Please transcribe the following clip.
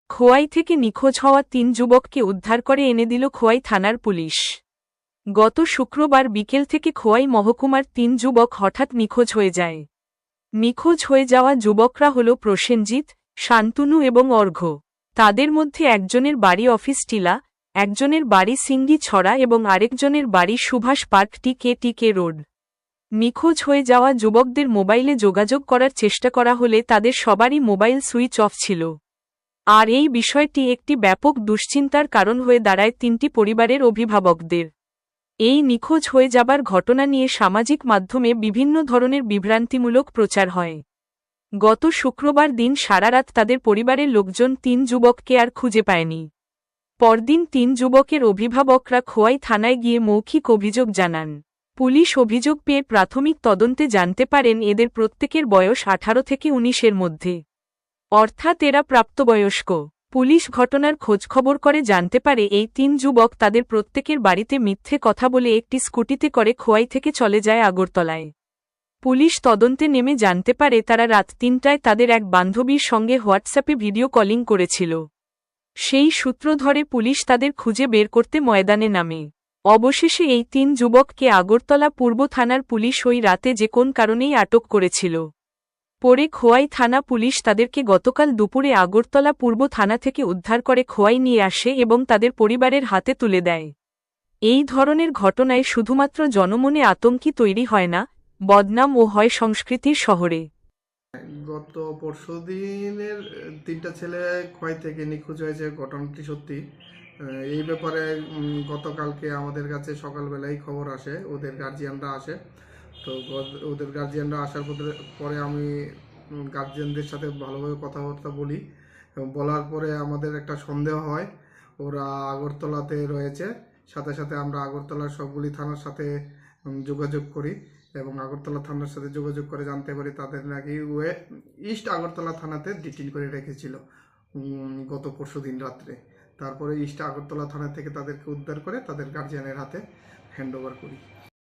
খোয়াই থেকে নিখোঁজ হওয়া ৩ যুবককে উদ্ধার করে এনে দিল খোয়াই থানার পুলিশ। গত শুক্রবার বিকেল থেকে খোয়াই মহকুমার ৩ যুবক হঠাৎ নিখোঁজ হয়ে যায়। নিখোঁজ হয়ে যাওয়া যুবকরা হল প্রসেনজিৎ, শান্তনু এবং অর্ঘ্য। তাদের মধ্যে একজনের বাড়ি অফিস টিলা, একজনের বাড়ি সিঙ্গি ছড়া এবং আরেকজনের বাড়ি সুভাষ পার্ক টিকে রোড। নিখোঁজ হয়ে যাওয়া যুবকদের মোবাইলে যোগাযোগ করার চেষ্টা করা হলে তাদের সবারই মোবাইল সুইচ অফ ছিল। আর এই বিষয়টি একটি ব্যাপক দুশ্চিন্তার কারণ হয়ে দাঁড়ায় ৩টি পরিবারের অভিভাবকদের। এই নিখোঁজ হয়ে যাবার ঘটনা নিয়ে সামাজিক মাধ্যমে বিভিন্ন ধরনের বিভ্রান্তিমূলক প্রচার হয়। গত শুক্রবার দিন সারা রাত তাদের পরিবারের লোকজন ৩ যুবককে আর খুঁজে পায়নি। পরদিন ৩ যুবকের অভিভাবকরা খোয়াই থানায় গিয়ে মৌখিক অভিযোগ জানান। পুলিশ অভিযোগ পেয়ে প্রাথমিক তদন্তে জানতে পারেন এদের প্রত্যেকের বয়স ১৮ থেকে ১৯-এর মধ্যে, অর্থাৎ এরা প্রাপ্তবয়স্ক। পুলিশ ঘটনার খোঁজখবর করে জানতে পারে এই ৩ যুবক তাদের প্রত্যেকের বাড়িতে মিথ্যে কথা বলে একটি স্কুটিতে করে খোয়াই থেকে চলে যায় আগরতলায়। পুলিশ তদন্তে নেমে জানতে পারে তারা রাত ৩টায় তাদের এক বান্ধবীর সঙ্গে হোয়াটসঅ্যাপে ভিডিও কলিং করেছিল। সেই সূত্র ধরে পুলিশ তাদের খুঁজে বের করতে ময়দানে নামে। অবশেষে এই ৩ যুবককে আগরতলা পূর্ব থানার পুলিশ ওই রাতে যে কোন কারণেই আটক করেছিল। পরে খোয়াই থানা পুলিশ তাদেরকে গতকাল দুপুরে আগরতলা পূর্ব থানা থেকে উদ্ধার করে খোয়াই নিয়ে আসে এবং তাদের পরিবারের হাতে তুলে দেয়। এই ধরনের ঘটনায় শুধুমাত্র জনমনে আতঙ্কই তৈরি হয় না, বদনামও হয় সংস্কৃতির শহরে। গত পরশুদিনের ৩টা ছেলে খোয়াই থেকে নিখোঁজ হয়েছে, ঘটনাটি সত্যি। এই ব্যাপারে গতকালকে আমাদের কাছে সকালবেলায় খবর আসে, ওদের গার্জিয়ানরা আসে। তো ওদের গার্জিয়ানরা আসার পরে আমি গার্জিয়ানদের সাথে ভালোভাবে কথাবার্তা বলি এবং বলার পরে আমাদের একটা সন্দেহ হয় ওরা আগরতলাতে রয়েছে। সাথে সাথে আমরা আগরতলার সবগুলি থানার সাথে যোগাযোগ করি এবং আগরতলা থানার সাথে যোগাযোগ করে জানতে পারি তাদের নাকি ইস্ট আগরতলা থানাতে ডিটেইন করে রেখেছিল গত পরশুদিন রাত্রে। তারপরে ইস্ট আগরতলা থানা থেকে তাদেরকে উদ্ধার করে তাদের গার্জিয়ানের হাতে হ্যান্ড ওভার করি।